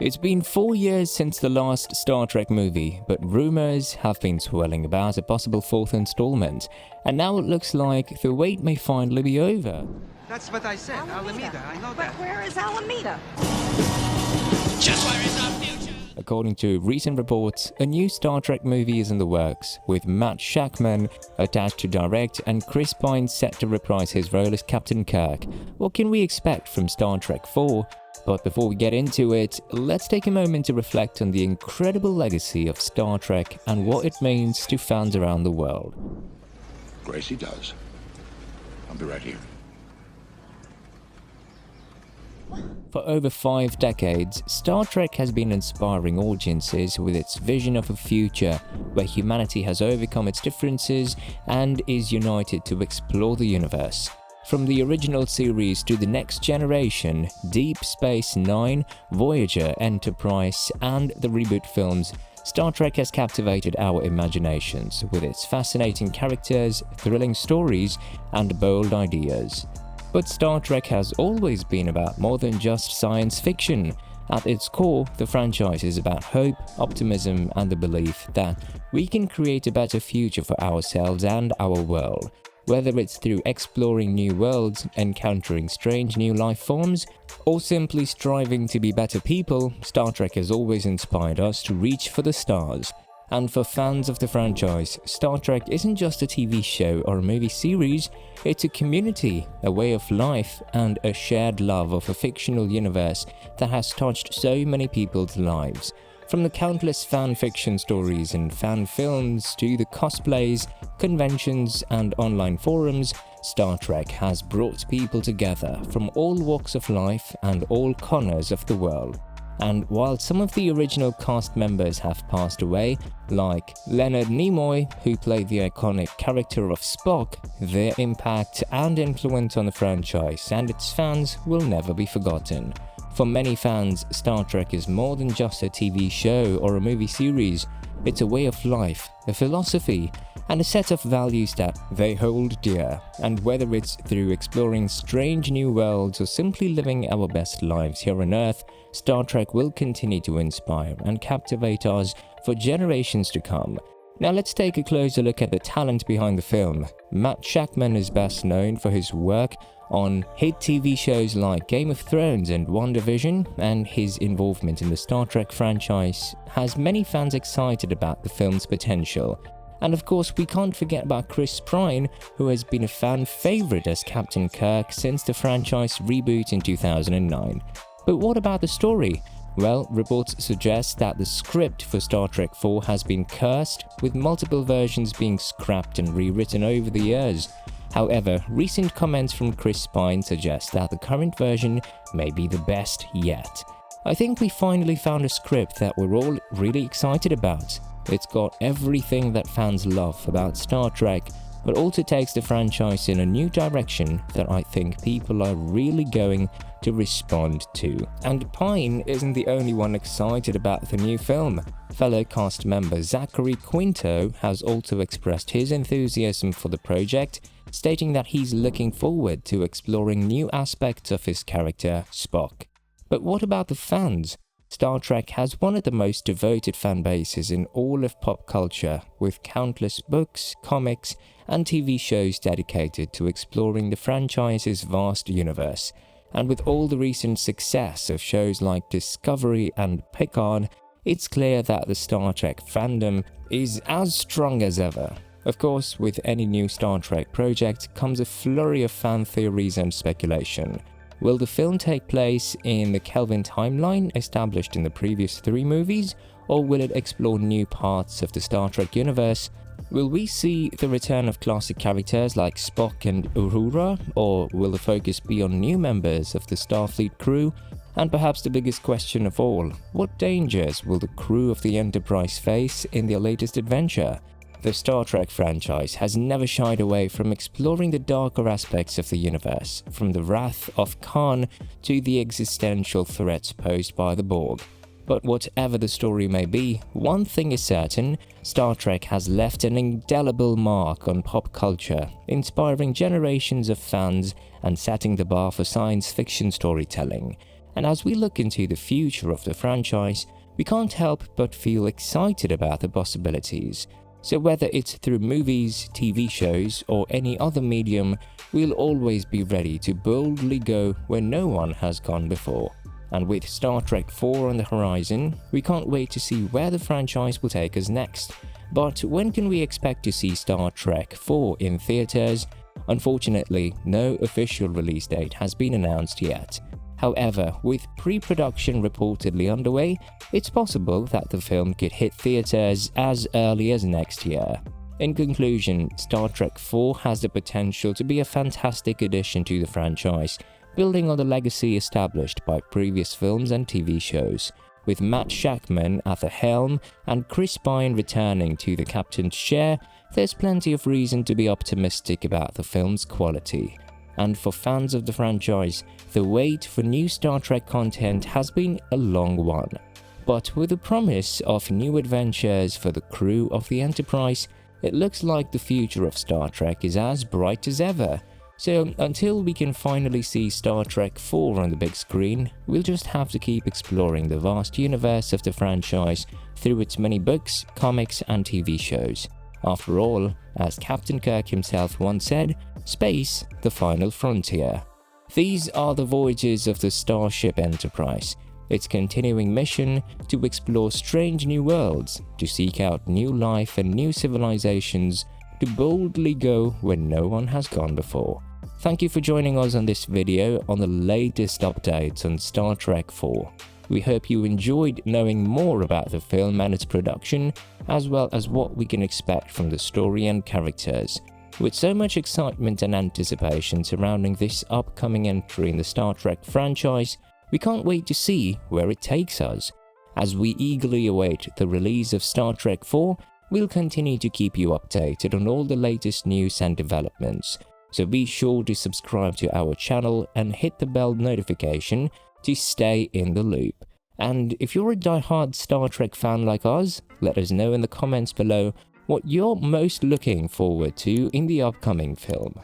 It's been 4 years since the last Star Trek movie, but rumors have been swirling about a possible fourth installment, and now it looks like the wait may finally be over. That's what I said, Alameda, I know But that. where is Alameda? Just where is our future? According to recent reports, a new Star Trek movie is in the works, with Matt Shakman attached to direct and Chris Pine set to reprise his role as Captain Kirk. What can we expect from Star Trek 4? But before we get into it, let's take a moment to reflect on the incredible legacy of Star Trek and what it means to fans around the world. Gracie does. I'll be right here. For over 5 decades, Star Trek has been inspiring audiences with its vision of a future where humanity has overcome its differences and is united to explore the universe. From the original series to the next generation, Deep Space Nine, Voyager, Enterprise, and the reboot films, Star Trek has captivated our imaginations with its fascinating characters, thrilling stories, and bold ideas. But Star Trek has always been about more than just science fiction. At its core, the franchise is about hope, optimism, and the belief that we can create a better future for ourselves and our world. Whether it's through exploring new worlds, encountering strange new life forms, or simply striving to be better people, Star Trek has always inspired us to reach for the stars. And for fans of the franchise, Star Trek isn't just a TV show or a movie series, it's a community, a way of life, and a shared love of a fictional universe that has touched so many people's lives. From the countless fan fiction stories and fan films to the cosplays, conventions, and online forums, Star Trek has brought people together from all walks of life and all corners of the world. And while some of the original cast members have passed away, like Leonard Nimoy, who played the iconic character of Spock, their impact and influence on the franchise and its fans will never be forgotten. For many fans, Star Trek is more than just a TV show or a movie series. It's a way of life, a philosophy, and a set of values that they hold dear. And whether it's through exploring strange new worlds or simply living our best lives here on Earth, Star Trek will continue to inspire and captivate us for generations to come. Now let's take a closer look at the talent behind the film. Matt Shakman is best known for his work on hit TV shows like Game of Thrones and WandaVision, and his involvement in the Star Trek franchise has many fans excited about the film's potential. And of course, we can't forget about Chris Pine, who has been a fan favorite as Captain Kirk since the franchise reboot in 2009. But what about the story? Well, reports suggest that the script for Star Trek 4 has been cursed, with multiple versions being scrapped and rewritten over the years. However, recent comments from Chris Pine suggest that the current version may be the best yet. I think we finally found a script that we're all really excited about. It's got everything that fans love about Star Trek, but also takes the franchise in a new direction that I think people are really going to respond to. And Pine isn't the only one excited about the new film. Fellow cast member Zachary Quinto has also expressed his enthusiasm for the project, stating that he's looking forward to exploring new aspects of his character, Spock. But what about the fans? Star Trek has one of the most devoted fan bases in all of pop culture, with countless books, comics, and TV shows dedicated to exploring the franchise's vast universe. And with all the recent success of shows like Discovery and Picard, it's clear that the Star Trek fandom is as strong as ever. Of course, with any new Star Trek project comes a flurry of fan theories and speculation. Will the film take place in the Kelvin timeline established in the previous 3 movies, or will it explore new parts of the Star Trek universe? Will we see the return of classic characters like Spock and Uhura, or will the focus be on new members of the Starfleet crew? And perhaps the biggest question of all, what dangers will the crew of the Enterprise face in their latest adventure? The Star Trek franchise has never shied away from exploring the darker aspects of the universe, from the wrath of Khan to the existential threats posed by the Borg. But whatever the story may be, one thing is certain: Star Trek has left an indelible mark on pop culture, inspiring generations of fans and setting the bar for science fiction storytelling. And as we look into the future of the franchise, we can't help but feel excited about the possibilities. So whether it's through movies, TV shows, or any other medium, we'll always be ready to boldly go where no one has gone before. And with Star Trek 4 on the horizon, we can't wait to see where the franchise will take us next. But when can we expect to see Star Trek 4 in theaters? Unfortunately, no official release date has been announced yet. However, with pre-production reportedly underway, it's possible that the film could hit theaters as early as next year. In conclusion, Star Trek 4 has the potential to be a fantastic addition to the franchise, building on the legacy established by previous films and TV shows. With Matt Shakman at the helm and Chris Pine returning to the captain's chair, there's plenty of reason to be optimistic about the film's quality. And for fans of the franchise, the wait for new Star Trek content has been a long one. But with the promise of new adventures for the crew of the Enterprise, it looks like the future of Star Trek is as bright as ever. So until we can finally see Star Trek 4 on the big screen, we'll just have to keep exploring the vast universe of the franchise through its many books, comics, and TV shows. After all, as Captain Kirk himself once said, space, the final frontier. These are the voyages of the Starship Enterprise, its continuing mission to explore strange new worlds, to seek out new life and new civilizations, to boldly go where no one has gone before. Thank you for joining us on this video on the latest updates on Star Trek 4. We hope you enjoyed knowing more about the film and its production, as well as what we can expect from the story and characters. With so much excitement and anticipation surrounding this upcoming entry in the Star Trek franchise, we can't wait to see where it takes us. As we eagerly await the release of Star Trek 4, we'll continue to keep you updated on all the latest news and developments. So be sure to subscribe to our channel and hit the bell notification to stay in the loop. And if you're a die-hard Star Trek fan like us, let us know in the comments below what you're most looking forward to in the upcoming film.